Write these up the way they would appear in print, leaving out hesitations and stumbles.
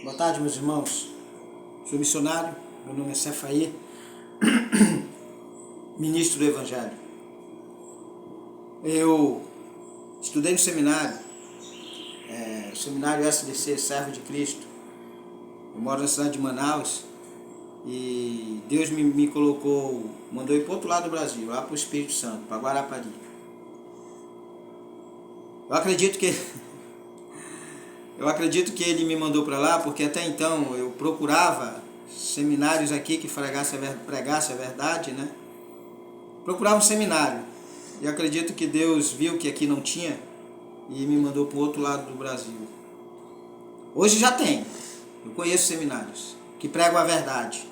Boa tarde, meus irmãos. Sou missionário, meu nome é Cefaí, ministro do Evangelho. Eu estudei no seminário, seminário SDC, Servo de Cristo. Eu moro na cidade de Manaus e Deus me colocou, mandou ir para o outro lado do Brasil, lá para o Espírito Santo, para Guarapari. Eu acredito que ele me mandou para lá porque até então eu procurava seminários aqui que pregasse a verdade, né? Procurava um seminário. E acredito que Deus viu que aqui não tinha e me mandou para o outro lado do Brasil. Hoje já tem. Eu conheço seminários que pregam a verdade.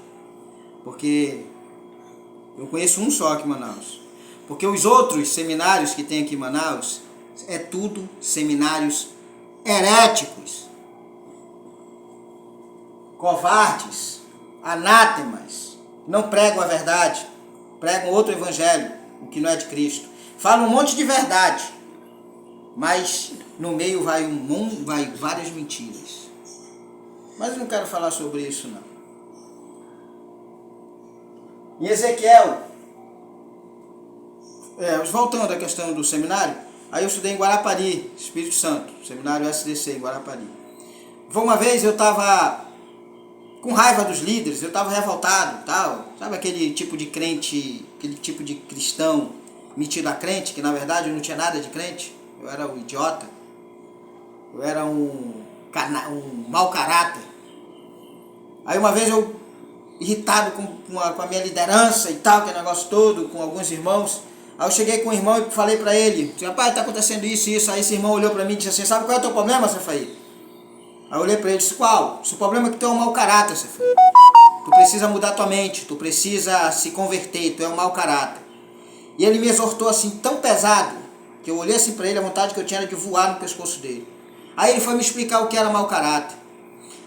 Porque eu conheço um só aqui em Manaus. Porque os outros seminários que tem aqui em Manaus é tudo seminários heréticos, covardes, anátemas, não pregam a verdade, pregam outro evangelho, o que não é de Cristo. Falam um monte de verdade, mas no meio vai várias mentiras. Mas eu não quero falar sobre isso não. Em Ezequiel, voltando à questão do seminário, aí eu estudei em Guarapari, Espírito Santo, seminário SDC em Guarapari. Foi uma vez eu estava com raiva dos líderes, eu estava revoltado, tal, sabe aquele tipo de crente, aquele tipo de cristão metido a crente, que na verdade eu não tinha nada de crente, eu era um idiota, eu era um mau caráter. Aí uma vez eu, irritado com a minha liderança e tal, que negócio todo, com alguns irmãos, aí eu cheguei com um irmão e falei pra ele, rapaz, tá acontecendo isso e isso. Aí esse irmão olhou pra mim e disse assim, sabe qual é o teu problema, Cefaí? Aí eu olhei pra ele e disse, qual? O problema é que tu é um mau caráter, Cefaí. Tu precisa mudar tua mente, tu precisa se converter, tu é um mau caráter. E ele me exortou assim, tão pesado, que eu olhei assim pra ele, a vontade que eu tinha era de voar no pescoço dele. Aí ele foi me explicar o que era mau caráter.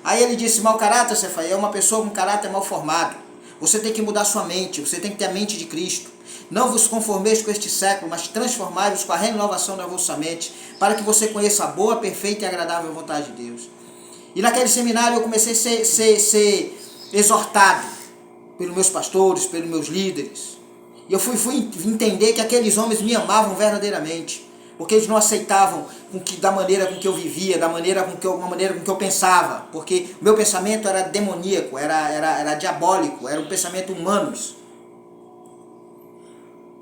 Aí ele disse, mau caráter, Cefaí, é uma pessoa com caráter mal formado. Você tem que mudar sua mente, você tem que ter a mente de Cristo. Não vos conformeis com este século, mas transformai-vos com a renovação da vossa mente, para que você conheça a boa, perfeita e agradável vontade de Deus. E naquele seminário eu comecei a ser exortado pelos meus pastores, pelos meus líderes. E eu fui entender que aqueles homens me amavam verdadeiramente, porque eles não aceitavam da maneira com que eu vivia, da maneira com que eu pensava, porque o meu pensamento era demoníaco, era diabólico, era um pensamento humanos.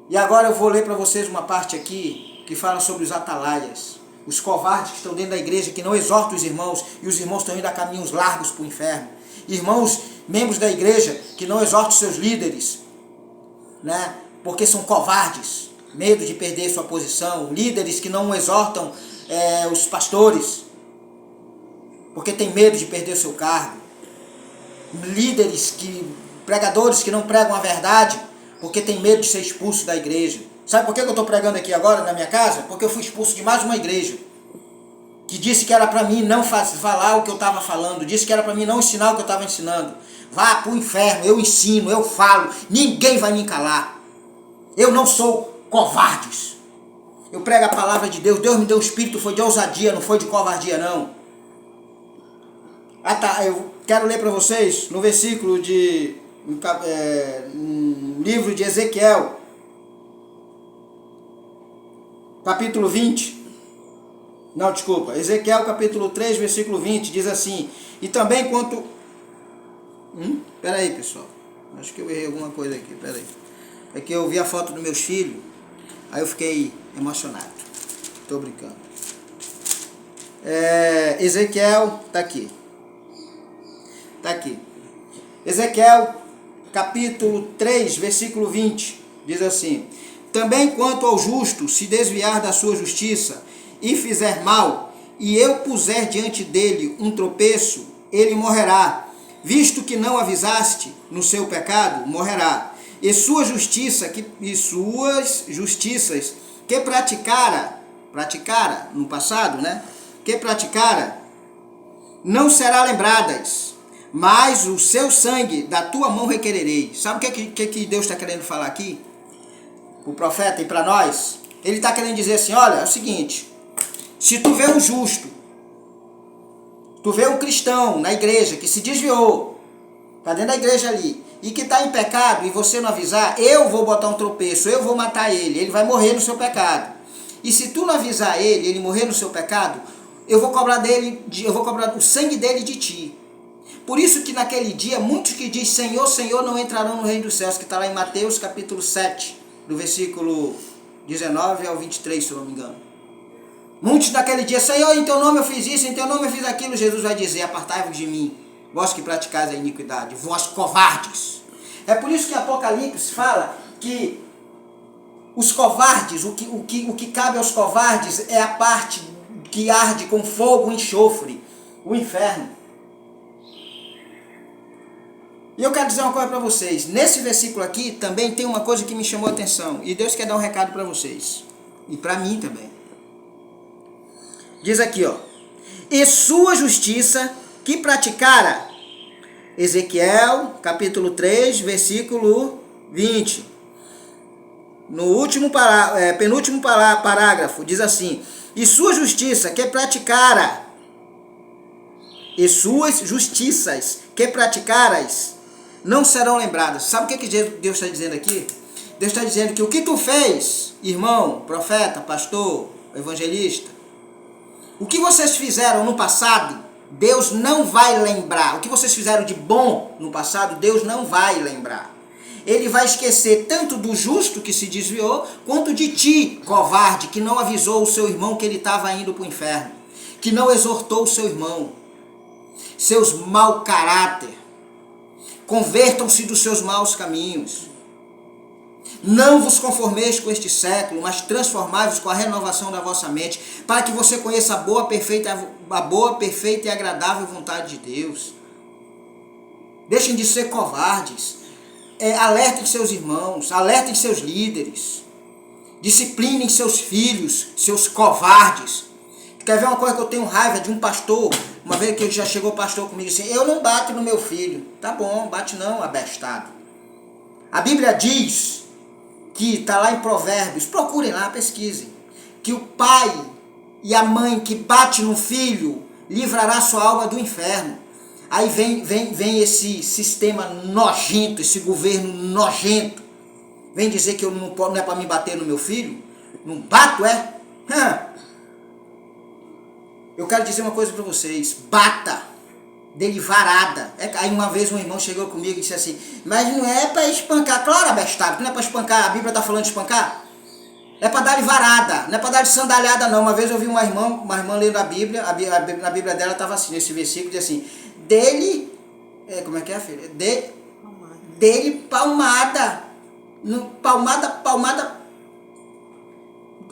E agora eu vou ler para vocês uma parte aqui que fala sobre os atalaias, os covardes que estão dentro da igreja, que não exortam os irmãos, e os irmãos estão indo a caminhos largos para o inferno. Irmãos, membros da igreja, que não exortam seus líderes, né? Porque são covardes, medo de perder sua posição. Líderes que não exortam os pastores, porque tem medo de perder seu cargo. Pregadores que não pregam a verdade, porque tem medo de ser expulso da igreja. Sabe por que eu estou pregando aqui agora na minha casa? Porque eu fui expulso de mais uma igreja, que disse que era para mim não falar o que eu estava falando, disse que era para mim não ensinar o que eu estava ensinando. Vá para o inferno, eu ensino, eu falo, ninguém vai me calar. Eu não sou covardes. Eu prego a palavra de Deus, Deus me deu o espírito, foi de ousadia, não foi de covardia não. Eu quero ler para vocês no versículo no livro de Ezequiel, capítulo 20, Ezequiel capítulo 3, versículo 20, diz assim, e também quanto... Peraí, pessoal, acho que eu errei alguma coisa aqui, peraí. É que eu vi a foto dos meus filhos, aí eu fiquei emocionado, tô brincando. Ezequiel, tá aqui. Ezequiel capítulo 3, versículo 20, diz assim, também quanto ao justo se desviar da sua justiça e fizer mal, e eu puser diante dele um tropeço, ele morrerá, visto que não avisaste no seu pecado, morrerá, e suas justiças que praticara no passado, né, que praticara, não será lembradas, mas o seu sangue da tua mão requererei. Sabe o que Deus está querendo falar aqui? O profeta e para nós, ele está querendo dizer assim, olha, é o seguinte, se tu vê um justo Tu vê um cristão na igreja que se desviou, está dentro da igreja ali, e que está em pecado, e você não avisar, eu vou botar um tropeço, eu vou matar ele vai morrer no seu pecado. E se tu não avisar ele morrer no seu pecado, eu vou cobrar o sangue dele de ti. Por isso que naquele dia, muitos que diz Senhor, Senhor, não entrarão no reino dos céus, que está lá em Mateus capítulo 7, do versículo 19 ao 23, se eu não me engano. Muitos naquele dia, Senhor, em teu nome eu fiz isso, em teu nome eu fiz aquilo, Jesus vai dizer, apartai-vos de mim, vós que praticais a iniquidade, vós covardes. É por isso que Apocalipse fala que os covardes, o que cabe aos covardes é a parte que arde com fogo e enxofre, o inferno. E eu quero dizer uma coisa para vocês, nesse versículo aqui também tem uma coisa que me chamou a atenção, e Deus quer dar um recado para vocês, e para mim também. Diz aqui, ó, e sua justiça que praticara, Ezequiel, capítulo 3, versículo 20. No último penúltimo parágrafo, diz assim, e sua justiça que praticara, e suas justiças que praticaras, não serão lembradas. Sabe o que Deus está dizendo aqui? Deus está dizendo que o que tu fez, irmão, profeta, pastor, evangelista, o que vocês fizeram no passado, Deus não vai lembrar. O que vocês fizeram de bom no passado, Deus não vai lembrar. Ele vai esquecer tanto do justo que se desviou, quanto de ti, covarde, que não avisou o seu irmão que ele estava indo para o inferno, que não exortou o seu irmão. Seus mau caráter, convertam-se dos seus maus caminhos. Não vos conformeis com este século, mas transformai-vos com a renovação da vossa mente, para que você conheça a boa, perfeita e agradável vontade de Deus. Deixem de ser covardes. Alertem seus irmãos, alertem seus líderes. Disciplinem seus filhos, seus covardes. Quer ver uma coisa que eu tenho raiva de um pastor? Uma vez que já chegou o pastor comigo assim, eu não bato no meu filho. Tá bom, bate não, abestado. A Bíblia diz que está lá em Provérbios, procurem lá, pesquisem, que o pai e a mãe que bate no filho livrará sua alma do inferno. Aí vem esse sistema nojento, esse governo nojento, vem dizer que não é para me bater no meu filho? Não bato, é? Eu quero dizer uma coisa para vocês, bata, dele varada. Aí uma vez um irmão chegou comigo e disse assim, mas não é para espancar, claro, abestado, não é para espancar, a Bíblia está falando de espancar? É para dar-lhe varada, não é para dar-lhe sandalhada não. Uma vez eu vi uma irmã lendo a Bíblia, na Bíblia dela estava assim, nesse versículo, diz assim, dele, como é que é, filha? Dele palmada, palmada.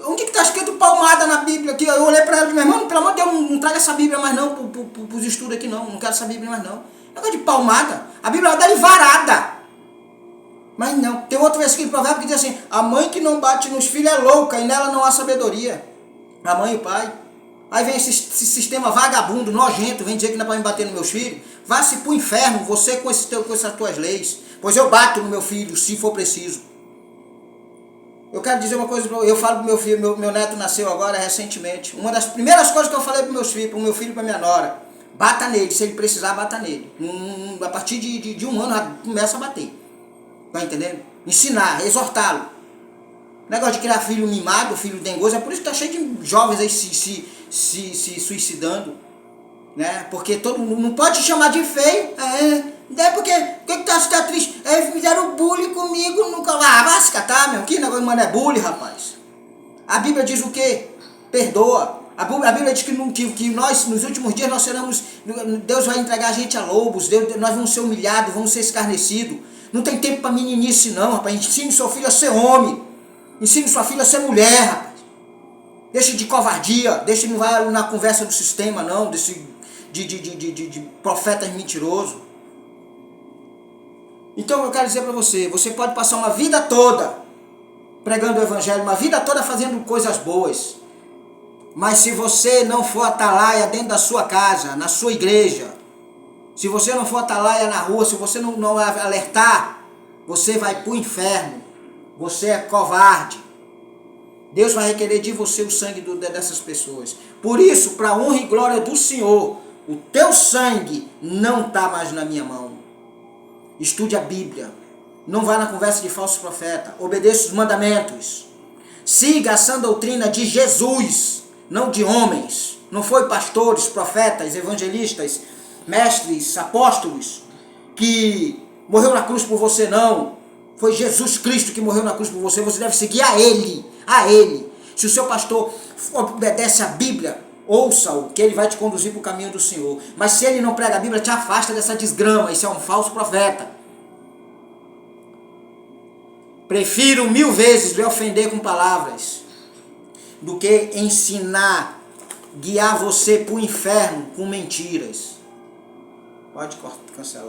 Onde que está escrito palmada na Bíblia? Aqui, eu olhei para ela e disse, meu irmão, pelo amor de Deus, não traga essa Bíblia mais não, para os estudos aqui não quero essa Bíblia mais não. Negócio de palmada, a Bíblia dá-lhe varada. Mas não, tem outro versículo de Provérbio que diz assim, a mãe que não bate nos filhos é louca e nela não há sabedoria. A mãe e o pai. Aí vem esse sistema vagabundo, nojento, vem dizer que não é para me bater nos meus filhos. Vá-se para o inferno, você com essas tuas leis. Pois eu bato no meu filho, se for preciso. Eu quero dizer uma coisa, eu falo para o meu filho, meu neto nasceu agora recentemente. Uma das primeiras coisas que eu falei para o meu filho e para minha nora, bata nele, se ele precisar, bata nele. A partir de um ano, já começa a bater. Tá entendendo? Ensinar, exortá-lo. Negócio de criar filho mimado, filho dengoso, é por isso que tá cheio de jovens aí se suicidando. Né? Porque todo mundo não pode te chamar de feio. Porque tá triste? Fizeram bullying comigo. Nunca. Vai se catar, meu. Que negócio, mano, é bullying, rapaz. A Bíblia diz o quê? Perdoa. A Bíblia diz que nós, nos últimos dias, nós seremos. Deus vai entregar a gente a lobos. Nós vamos ser humilhados, vamos ser escarnecidos. Não tem tempo para meninice, não, rapaz. Ensine seu filho a ser homem. Ensine sua filha a ser mulher, rapaz. Deixa de covardia. Deixa de não vai na conversa do sistema, não. De profetas mentirosos. Então eu quero dizer para você, você pode passar uma vida toda pregando o evangelho, uma vida toda fazendo coisas boas. Mas se você não for atalaia dentro da sua casa, na sua igreja, se você não for atalaia na rua, se você não alertar, você vai para o inferno. Você é covarde. Deus vai requerer de você o sangue dessas pessoas. Por isso, para a honra e glória do Senhor, O teu sangue não está mais na minha mão. Estude a Bíblia. Não vá na conversa de falso profeta. Obedeça os mandamentos. Siga a sã doutrina de Jesus, não de homens. Não foi pastores, profetas, evangelistas, mestres, apóstolos que morreu na cruz por você, não. Foi Jesus Cristo que morreu na cruz por você. Você deve seguir a Ele. A Ele. Se o seu pastor obedece a Bíblia, ouça-o, que ele vai te conduzir para o caminho do Senhor. Mas se ele não prega a Bíblia, te afasta dessa desgrama. Isso é um falso profeta. Prefiro 1000 vezes lhe ofender com palavras do que ensinar, guiar você para o inferno com mentiras. Pode cancelar.